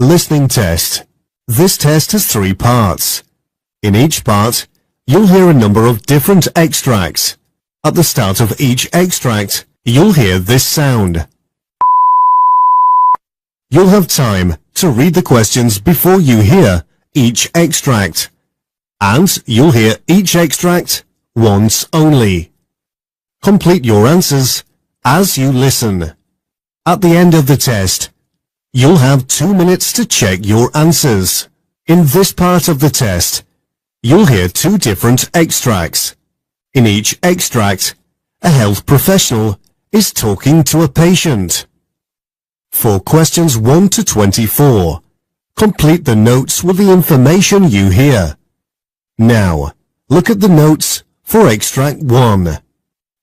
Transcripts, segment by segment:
Listening test. This test has 3 parts. In each part, you'll hear a number of different extracts. At the start of each extract, you'll hear this sound. You'll have time to read the questions before you hear each extract. And you'll hear each extract once only. Complete your answers as you listen. At the end of the test, you'll have 2 minutes to check your answers. In this part of the test, you'll hear 2 different extracts. In each extract, a health professional is talking to a patient. For questions 1 to 24, complete the notes with the information you hear. Now, look at the notes for Extract 1.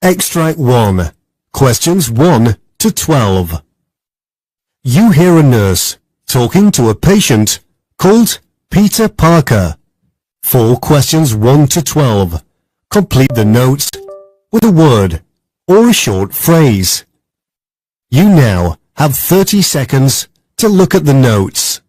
Extract 1, questions 1 to 12. You hear a nurse talking to a patient called Peter Parker. For questions 1 to 12, complete the notes with a word or a short phrase. You now have 30 seconds to look at the notes.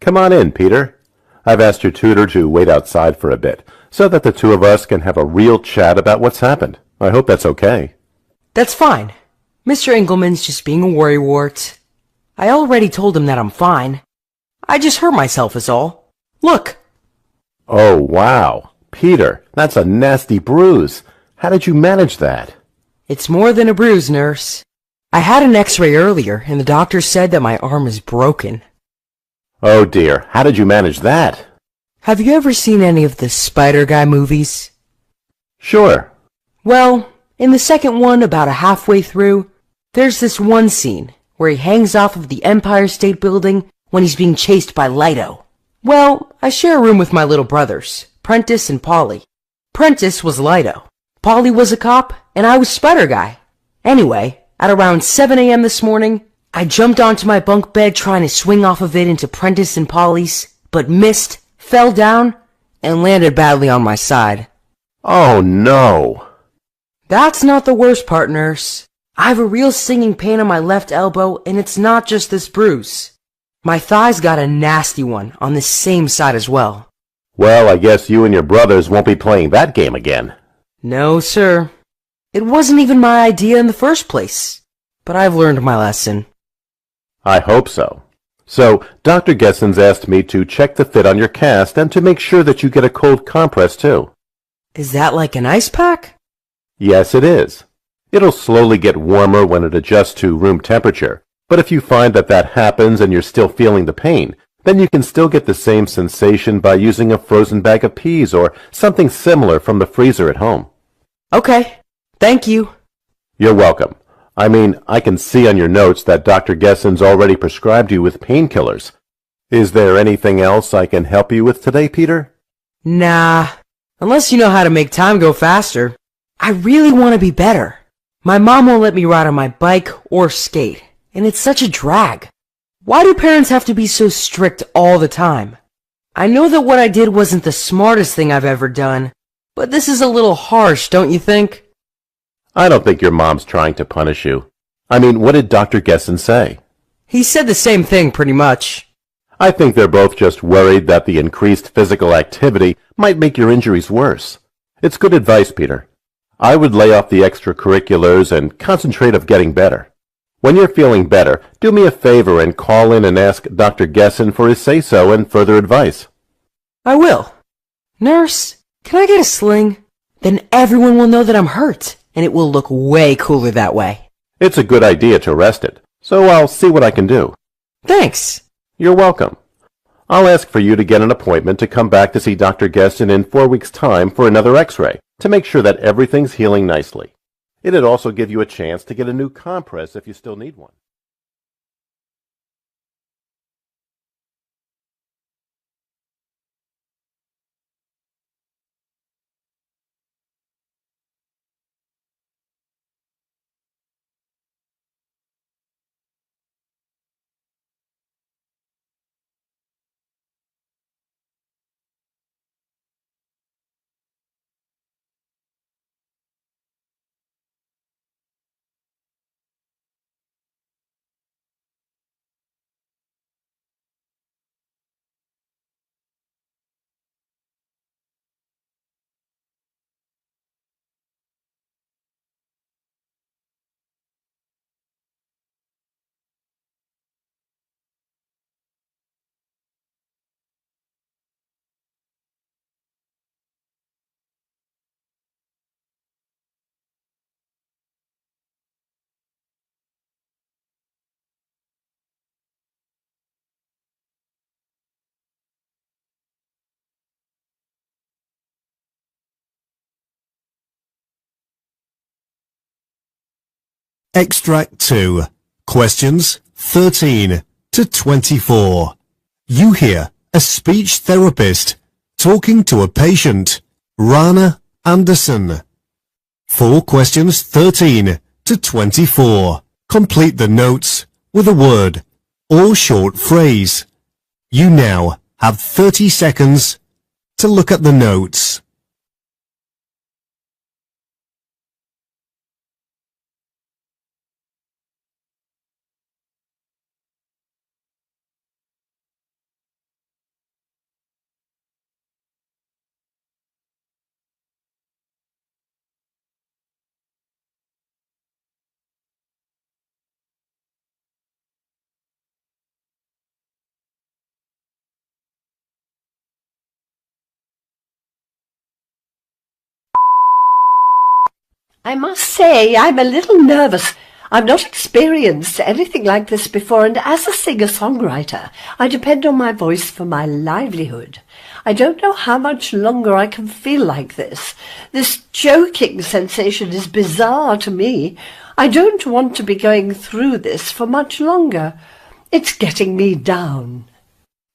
Come on in, Peter. I've asked your tutor to wait outside for a bit, so that the 2 of us can have a real chat about what's happened. I hope that's okay. That's fine. Mr. Engelman's just being a worrywart. I already told him that I'm fine. I just hurt myself is all. Look! Oh, wow. Peter, that's a nasty bruise. How did you manage that? It's more than a bruise, nurse. I had an x-ray earlier, and the doctor said that my arm is broken. Oh dear, how did you manage that? Have you ever seen any of the Spider Guy movies? Sure. Well, in the second one, about halfway through, there's this one scene where he hangs off of the Empire State Building when he's being chased by Lido. Well, I share a room with my little brothers, Prentice and Polly. Prentice was Lido. Polly was a cop, and I was Spider Guy. Anyway, at around 7 a.m. this morning, I jumped onto my bunk bed trying to swing off of it into Prentice and Polly's, but missed, fell down, and landed badly on my side. Oh no! That's not the worst part, nurse. I have a real stinging pain on my left elbow, and it's not just this bruise. My thigh's got a nasty one on the same side as well. Well, I guess you and your brothers won't be playing that game again. No, sir. It wasn't even my idea in the first place. But I've learned my lesson. I hope so. So, Dr. Gessens asked me to check the fit on your cast and to make sure that you get a cold compress too. Is that like an ice pack? Yes, it is. It'll slowly get warmer when it adjusts to room temperature, but if you find that that happens and you're still feeling the pain, then you can still get the same sensation by using a frozen bag of peas or something similar from the freezer at home. Okay. Thank you. You're welcome. I mean, I can see on your notes that Dr. Gessens already prescribed you with painkillers. Is there anything else I can help you with today, Peter? Nah. Unless you know how to make time go faster. I really want to be better. My mom won't let me ride on my bike or skate, and it's such a drag. Why do parents have to be so strict all the time? I know that what I did wasn't the smartest thing I've ever done, but this is a little harsh, don't you think? I don't think your mom's trying to punish you. I mean, what did Dr. Gessens say? He said the same thing, pretty much. I think they're both just worried that the increased physical activity might make your injuries worse. It's good advice, Peter. I would lay off the extracurriculars and concentrate on getting better. When you're feeling better, do me a favor and call in and ask Dr. Gessen for his say-so and further advice. I will. Nurse, can I get a sling? Then everyone will know that I'm hurt, and it will look way cooler that way. It's a good idea to rest it, so I'll see what I can do. Thanks. You're welcome. I'll ask for you to get an appointment to come back to see Dr. Gessen in 4 weeks' time for another x-ray to make sure that everything's healing nicely. It'd also give you a chance to get a new compress if you still need one. Extract 2. Questions 13 to 24. You hear a speech therapist talking to a patient, Rana Anderson. For questions 13 to 24, complete the notes with a word or short phrase. You now have 30 seconds to look at the notes. I must say I'm a little nervous. I've not experienced anything like this before, and as a singer-songwriter, I depend on my voice for my livelihood. I don't know how much longer I can feel like this. This choking sensation is bizarre to me. I don't want to be going through this for much longer. It's getting me down.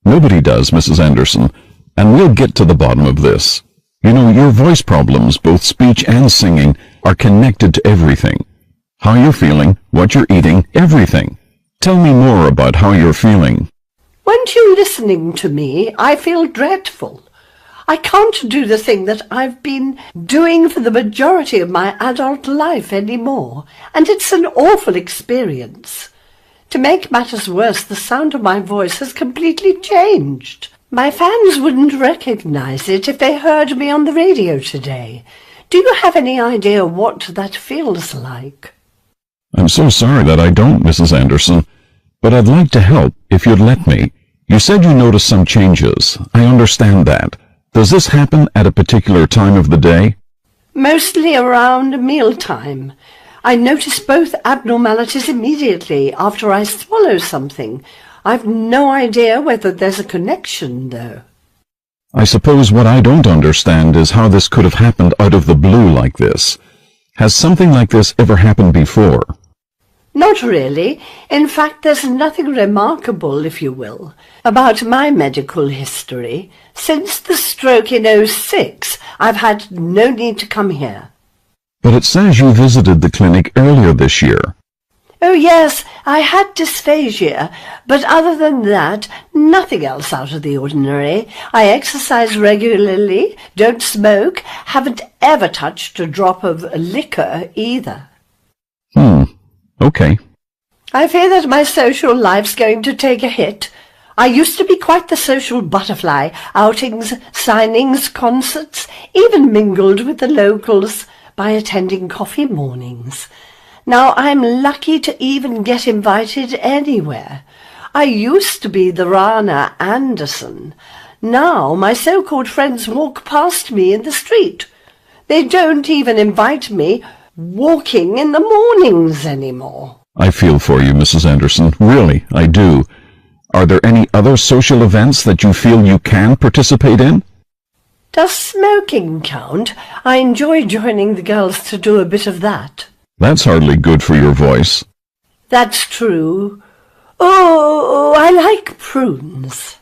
Nobody does, Mrs. Anderson, and we'll get to the bottom of this. You know, your voice problems, both speech and singing, are connected to everything. How you're feeling, what you're eating, everything. Tell me more about how you're feeling. Weren't you listening to me? I feel dreadful. I can't do the thing that I've been doing for the majority of my adult life anymore, and it's an awful experience. To make matters worse, the sound of my voice has completely changed. My fans wouldn't recognize it if they heard me on the radio today. Do you have any idea what that feels like? I'm so sorry that I don't, Mrs. Anderson, but I'd like to help if you'd let me. You said you noticed some changes. I understand that. Does this happen at a particular time of the day? Mostly around mealtime. I notice both abnormalities immediately after I swallow something. I've no idea whether there's a connection, though. I suppose what I don't understand is how this could have happened out of the blue like this. Has something like this ever happened before? Not really. In fact, there's nothing remarkable, if you will, about my medical history. Since the stroke in '06, I've had no need to come here. But it says you visited the clinic earlier this year. Oh, yes, I had dysphagia, but other than that, nothing else out of the ordinary. I exercise regularly, don't smoke, haven't ever touched a drop of liquor either. Okay. I fear that my social life's going to take a hit. I used to be quite the social butterfly, outings, signings, concerts, even mingled with the locals by attending coffee mornings. Now I'm lucky to even get invited anywhere. I used to be the Rana Anderson. Now my so-called friends walk past me in the street. They don't even invite me walking in the mornings anymore. I feel for you, Mrs. Anderson. Really, I do. Are there any other social events that you feel you can participate in? Does smoking count? I enjoy joining the girls to do a bit of that. That's hardly good for your voice. That's true. Oh, I like prunes.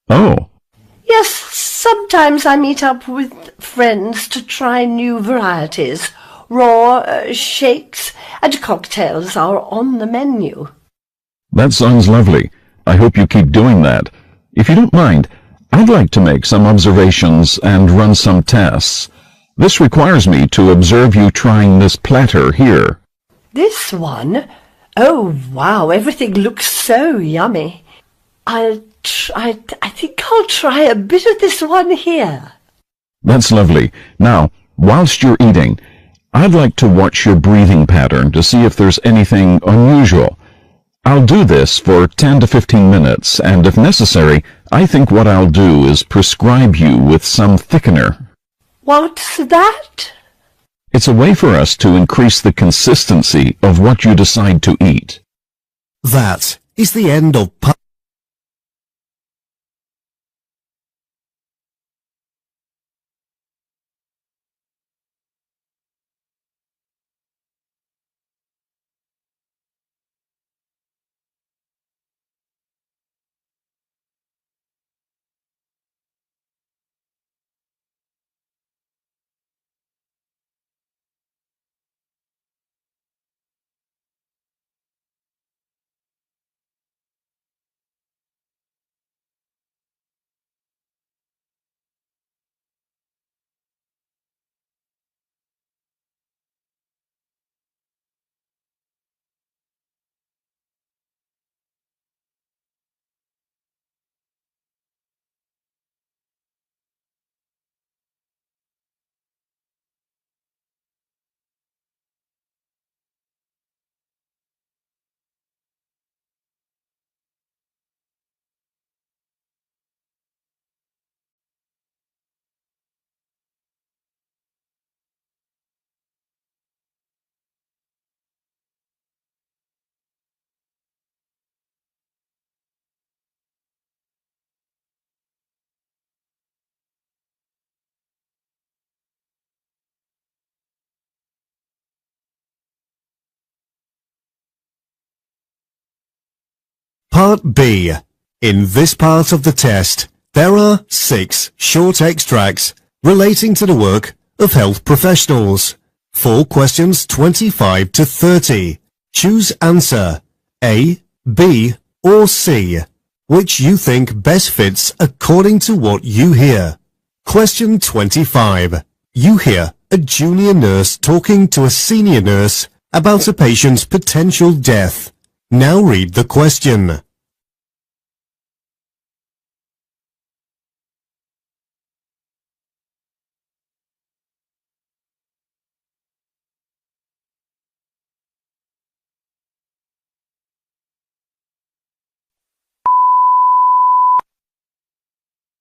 Oh, Yes, sometimes I meet up with friends to try new varieties. Raw, shakes, and cocktails are on the menu. that sounds lovely. I hope you keep doing that. If you don't mind, I'd like to make some observations and run some tests. This requires me to observe you trying this platter here. This one? Oh, wow, everything looks so yummy. I think I'll try a bit of this one here. That's lovely. Now, whilst you're eating, I'd like to watch your breathing pattern to see if there's anything unusual. I'll do this for 10 to 15 minutes, and if necessary, I think what I'll do is prescribe you with some thickener. What's that? It's a way for us to increase the consistency of what you decide to eat. That is the end of part. Part B. In this part of the test, there are 6 short extracts relating to the work of health professionals. 4 questions 25 to 30. Choose answer A, B, or C, which you think best fits according to what you hear. Question 25. You hear a junior nurse talking to a senior nurse about a patient's potential death. Now read the question.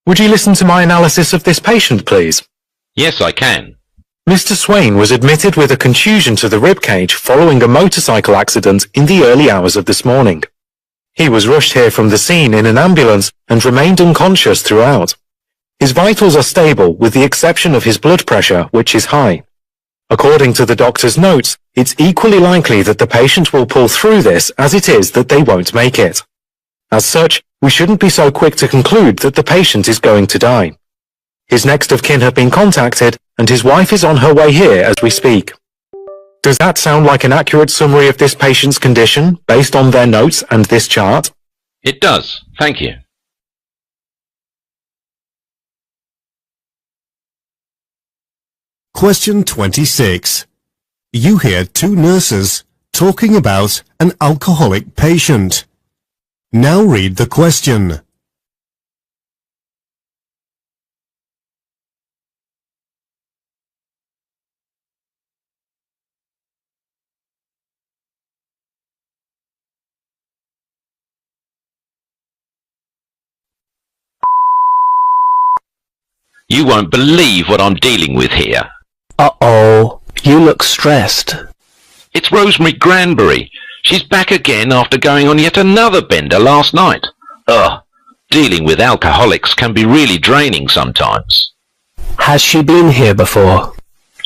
Would you listen to my analysis of this patient, please? Yes, I can. Mr. Swain was admitted with a contusion to the rib cage following a motorcycle accident in the early hours of this morning. He was rushed here from the scene in an ambulance and remained unconscious throughout. His vitals are stable with the exception of his blood pressure, which is high. According to the doctor's notes, it's equally likely that the patient will pull through this as it is that they won't make it. As such, we shouldn't be so quick to conclude that the patient is going to die. His next of kin have been contacted and his wife is on her way here as we speak. Does that sound like an accurate summary of this patient's condition based on their notes and this chart? It does. Thank you. Question 26. You hear 2 nurses talking about an alcoholic patient. Now read the question. You won't believe what I'm dealing with here. Uh-oh, you look stressed. It's Rosemary Granbury. She's back again after going on yet another bender last night. Ugh, dealing with alcoholics can be really draining sometimes. Has she been here before?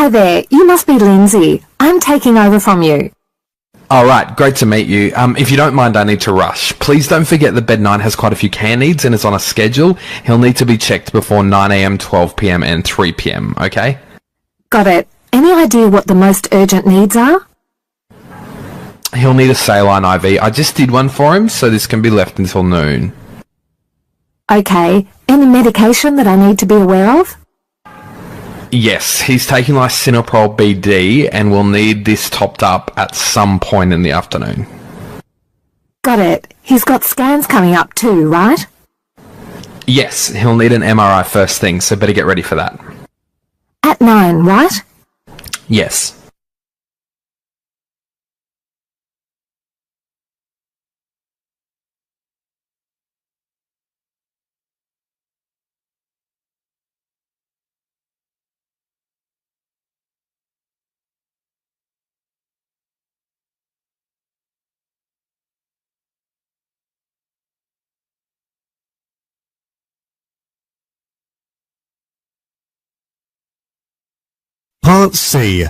Hi there, you must be Lindsay. I'm taking over from you. All right, great to meet you. If you don't mind, I need to rush. Please don't forget that Bed 9 has quite a few care needs and is on a schedule. He'll need to be checked before 9 a.m, 12 p.m, and 3 p.m, okay? Got it. Any idea what the most urgent needs are? He'll need a saline IV. I just did one for him, so this can be left until noon. Okay. Any medication that I need to be aware of? Yes, he's taking lisinopril BD and will need this topped up at some point in the afternoon. Got it. He's got scans coming up too, right? Yes, he'll need an MRI first thing, so better get ready for that. At 9, right? Yes. Part C.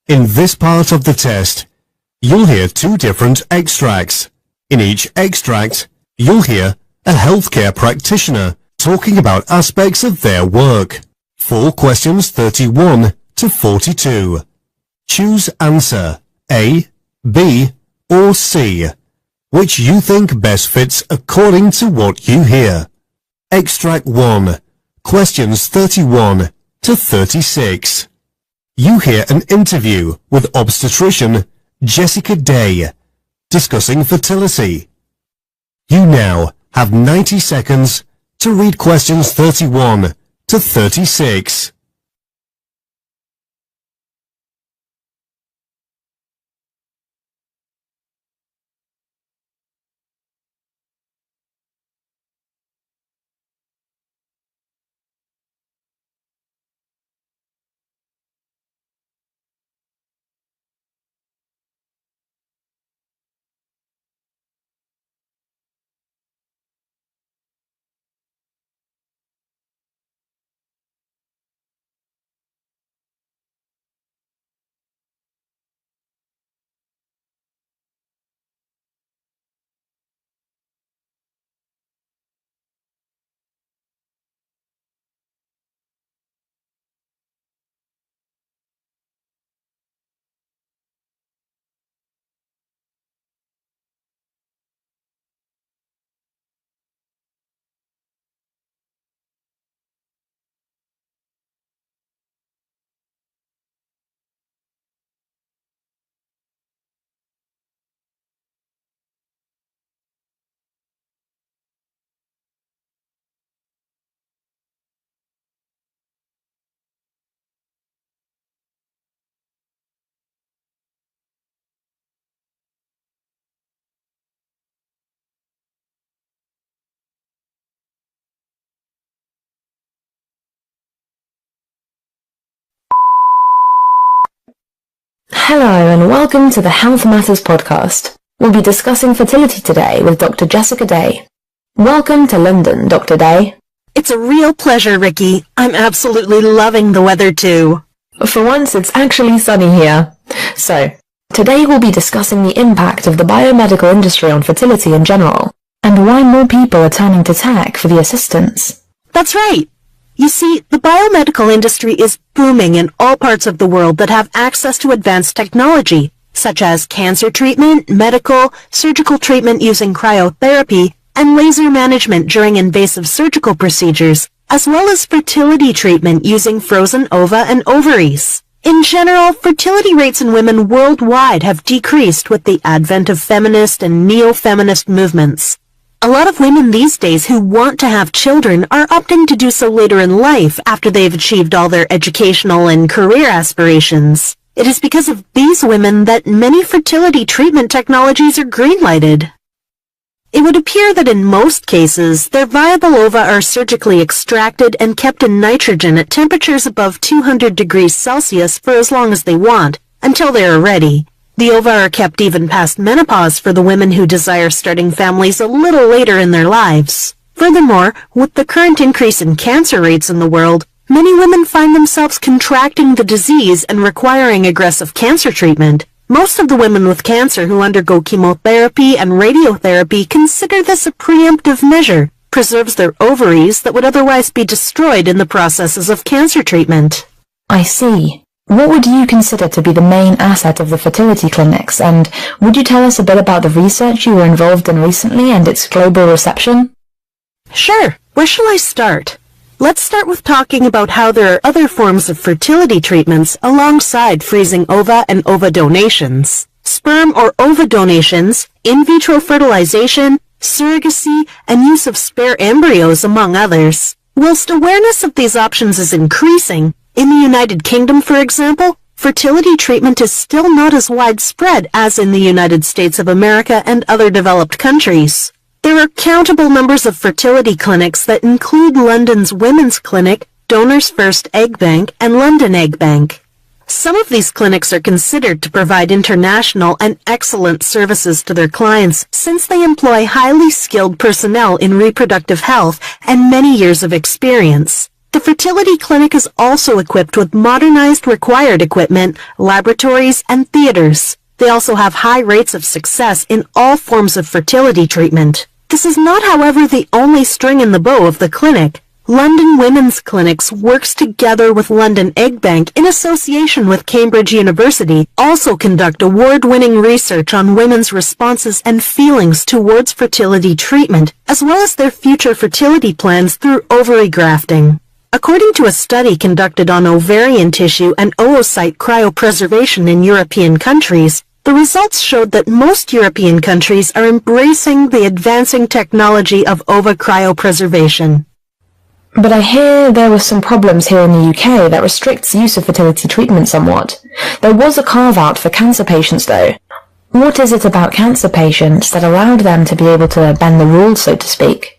In this part of the test, you'll hear two different extracts. In each extract, you'll hear a healthcare practitioner talking about aspects of their work. 4 questions 31 to 42. Choose answer A, B, or C, which you think best fits according to what you hear. Extract 1. Questions 31 to 36. You hear an interview with obstetrician Jessica Day discussing fertility. You now have 90 seconds to read questions 31 to 36. Hello and welcome to the Health Matters podcast. We'll be discussing fertility today with Dr. Jessica Day. Welcome to London, Dr. Day. It's a real pleasure, Ricky. I'm absolutely loving the weather too. For once, it's actually sunny here. So, today we'll be discussing the impact of the biomedical industry on fertility in general, and why more people are turning to tech for the assistance. That's right. You see, the biomedical industry is booming in all parts of the world that have access to advanced technology, such as cancer treatment, medical, surgical treatment using cryotherapy, and laser management during invasive surgical procedures, as well as fertility treatment using frozen ova and ovaries. In general, fertility rates in women worldwide have decreased with the advent of feminist and neo-feminist movements. A lot of women these days who want to have children are opting to do so later in life after they've achieved all their educational and career aspirations. It is because of these women that many fertility treatment technologies are green-lighted. It would appear that in most cases, their viable ova are surgically extracted and kept in nitrogen at temperatures above 200 degrees Celsius for as long as they want, until they are ready. The ova are kept even past menopause for the women who desire starting families a little later in their lives. Furthermore, with the current increase in cancer rates in the world, Many women find themselves contracting the disease and requiring aggressive cancer treatment. Most of the women with cancer who undergo chemotherapy and radiotherapy consider this a preemptive measure, preserves their ovaries that would otherwise be destroyed in the processes of cancer treatment. I see. What would you consider to be the main asset of the fertility clinics, and would you tell us a bit about the research you were involved in recently and its global reception? Sure. Where shall I start? Let's start with talking about how there are other forms of fertility treatments alongside freezing ova and ova donations. Sperm or ova donations, in vitro fertilization, surrogacy, and use of spare embryos, among others. Whilst awareness of these options is increasing, in the United Kingdom, for example, fertility treatment is still not as widespread as in the United States of America and other developed countries. There are countable numbers of fertility clinics that include London's Women's Clinic, Donors First Egg Bank, and London Egg Bank. Some of these clinics are considered to provide international and excellent services to their clients since they employ highly skilled personnel in reproductive health and many years of experience. The fertility clinic is also equipped with modernized required equipment, laboratories, and theaters. They also have high rates of success in all forms of fertility treatment. This is not, however, the only string in the bow of the clinic. London Women's Clinics works together with London Egg Bank in association with Cambridge University, also conduct award-winning research on women's responses and feelings towards fertility treatment, as well as their future fertility plans through ovary grafting. According to a study conducted on ovarian tissue and oocyte cryopreservation in European countries, the results showed that most European countries are embracing the advancing technology of ova cryopreservation. But I hear there were some problems here in the UK that restricts use of fertility treatment somewhat. There was a carve-out for cancer patients though. What is it about cancer patients that allowed them to be able to bend the rules, so to speak?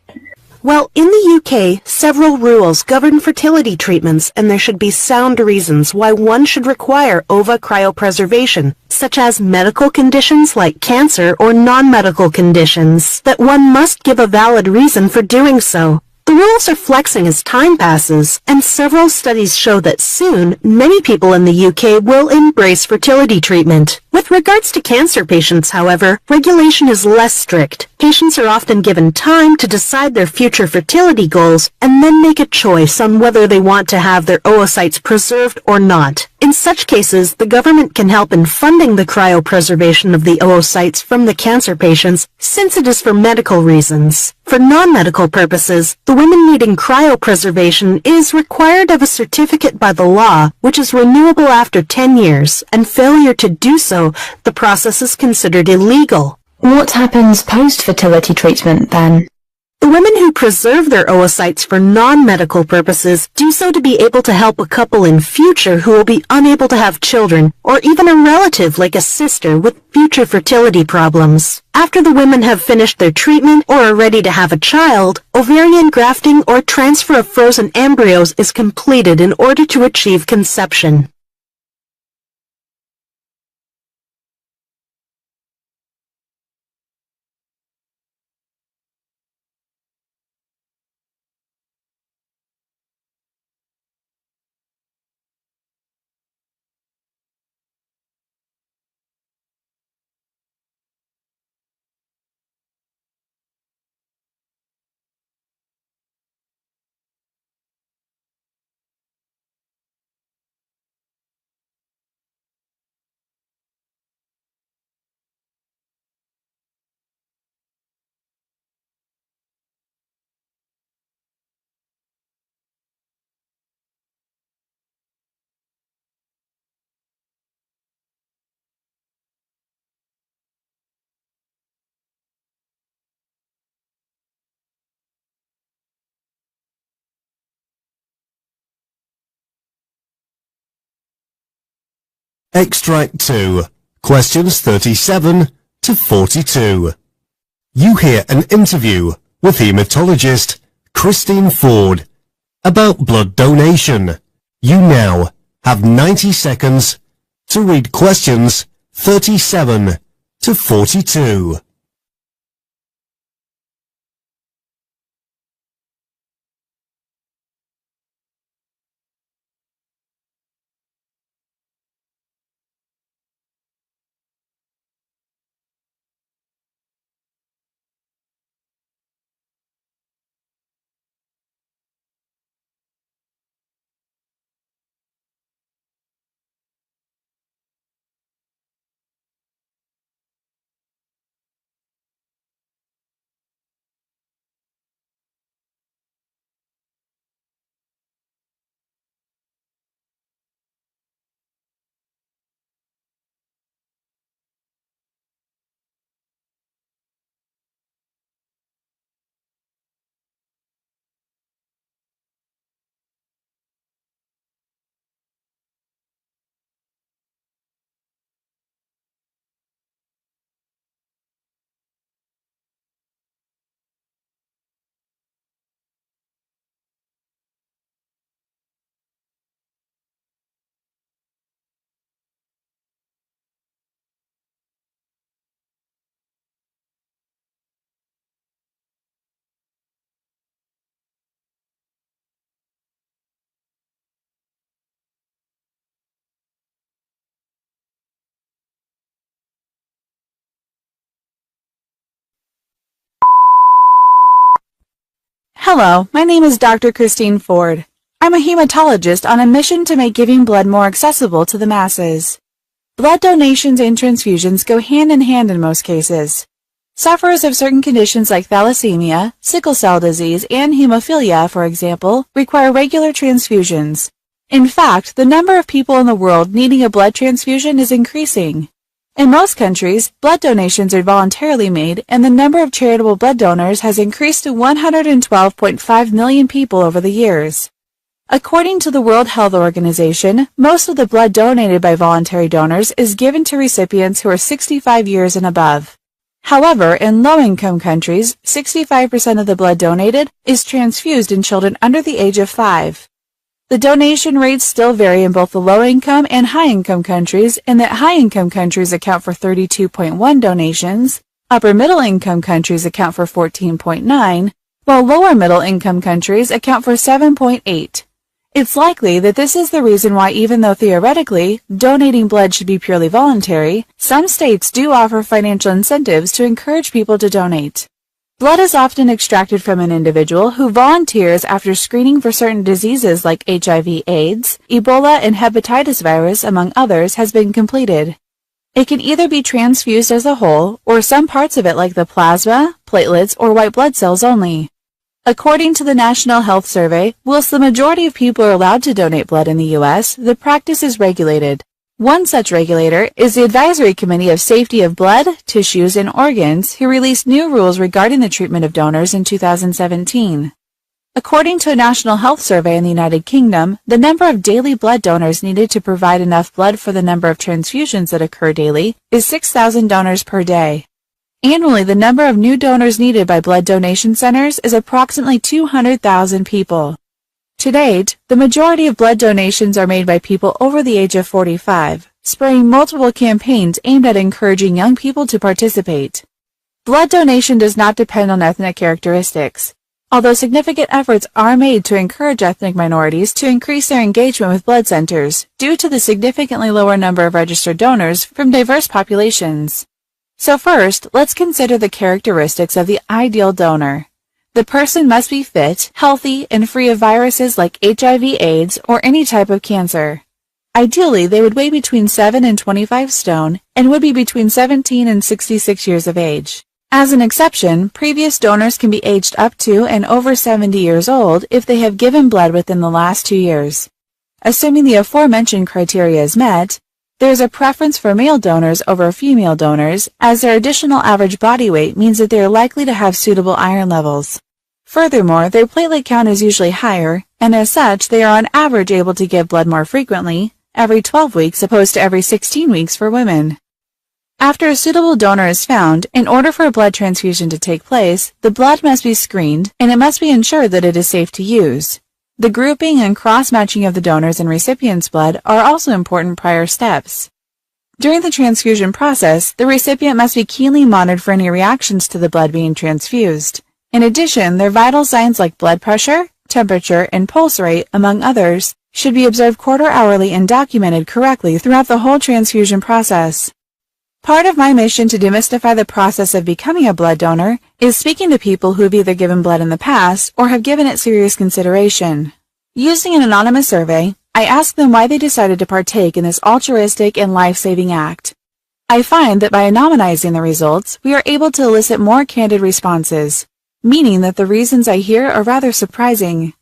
Well, in the UK, several rules govern fertility treatments, and there should be sound reasons why one should require ova cryopreservation, such as medical conditions like cancer or non-medical conditions, that one must give a valid reason for doing so. The rules are flexing as time passes, and several studies show that soon, many people in the UK will embrace fertility treatment. With regards to cancer patients, however, regulation is less strict. Patients are often given time to decide their future fertility goals and then make a choice on whether they want to have their oocytes preserved or not. In such cases, the government can help in funding the cryopreservation of the oocytes from the cancer patients since it is for medical reasons. For non-medical purposes, the women needing cryopreservation is required of a certificate by the law, which is renewable after 10 years, and failure to do so, the process is considered illegal. What happens post-fertility treatment then? The women who preserve their oocytes for non-medical purposes do so to be able to help a couple in future who will be unable to have children, or even a relative like a sister with future fertility problems. After the women have finished their treatment or are ready to have a child, ovarian grafting or transfer of frozen embryos is completed in order to achieve conception. Extract 2, questions 37 to 42. You hear an interview with hematologist Christine Ford about blood donation. You now have 90 seconds to read questions 37 to 42. Hello, my name is Dr. Christine Ford. I'm a hematologist on a mission to make giving blood more accessible to the masses. Blood donations and transfusions go hand in hand in most cases. Sufferers of certain conditions like thalassemia, sickle cell disease, and hemophilia, for example, require regular transfusions. In fact, the number of people in the world needing a blood transfusion is increasing. In most countries, blood donations are voluntarily made, and the number of charitable blood donors has increased to 112.5 million people over the years. According to the World Health Organization, most of the blood donated by voluntary donors is given to recipients who are 65 years and above. However, in low-income countries, 65% of the blood donated is transfused in children under the age of 5. The donation rates still vary in both the low-income and high-income countries, in that high-income countries account for 32.1 donations, upper-middle-income countries account for 14.9, while lower-middle-income countries account for 7.8. It's likely that this is the reason why, even though theoretically donating blood should be purely voluntary, some states do offer financial incentives to encourage people to donate. Blood is often extracted from an individual who volunteers after screening for certain diseases like HIV/AIDS, Ebola, and hepatitis virus, among others, has been completed. It can either be transfused as a whole, or some parts of it like the plasma, platelets, or white blood cells only. According to the National Health Survey, whilst the majority of people are allowed to donate blood in the U.S., the practice is regulated. One such regulator is the Advisory Committee of Safety of Blood, Tissues, and Organs, who released new rules regarding the treatment of donors in 2017. According to a National Health Survey in the United Kingdom, the number of daily blood donors needed to provide enough blood for the number of transfusions that occur daily is 6,000 donors per day. Annually, the number of new donors needed by blood donation centers is approximately 200,000 people. To date, the majority of blood donations are made by people over the age of 45, spurring multiple campaigns aimed at encouraging young people to participate. Blood donation does not depend on ethnic characteristics, although significant efforts are made to encourage ethnic minorities to increase their engagement with blood centers due to the significantly lower number of registered donors from diverse populations. So first, let's consider the characteristics of the ideal donor. The person must be fit, healthy, and free of viruses like HIV/AIDS or any type of cancer. Ideally, they would weigh between 7 and 25 stone and would be between 17 and 66 years of age. As an exception, previous donors can be aged up to and over 70 years old if they have given blood within the last 2 years. Assuming the aforementioned criteria is met, there is a preference for male donors over female donors, as their additional average body weight means that they are likely to have suitable iron levels. Furthermore, their platelet count is usually higher, and as such, they are on average able to give blood more frequently, every 12 weeks opposed to every 16 weeks for women. After a suitable donor is found, in order for a blood transfusion to take place, the blood must be screened, and it must be ensured that it is safe to use. The grouping and cross-matching of the donors and recipient's blood are also important prior steps. During the transfusion process, the recipient must be keenly monitored for any reactions to the blood being transfused. In addition, their vital signs like blood pressure, temperature, and pulse rate, among others, should be observed quarter-hourly and documented correctly throughout the whole transfusion process. Part of my mission to demystify the process of becoming a blood donor is speaking to people who have either given blood in the past or have given it serious consideration. Using an anonymous survey, I asked them why they decided to partake in this altruistic and life-saving act. I find that by anonymizing the results, we are able to elicit more candid responses, meaning that the reasons I hear are rather surprising.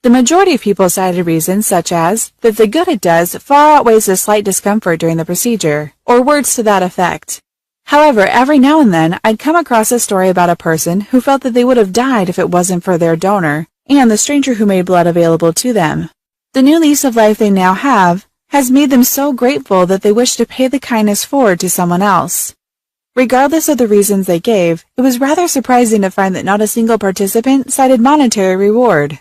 The majority of people cited reasons such as that the good it does far outweighs the slight discomfort during the procedure, or words to that effect. However, every now and then I'd come across a story about a person who felt that they would have died if it wasn't for their donor, and the stranger who made blood available to them. The new lease of life they now have has made them so grateful that they wish to pay the kindness forward to someone else. Regardless of the reasons they gave, it was rather surprising to find that not a single participant cited monetary reward.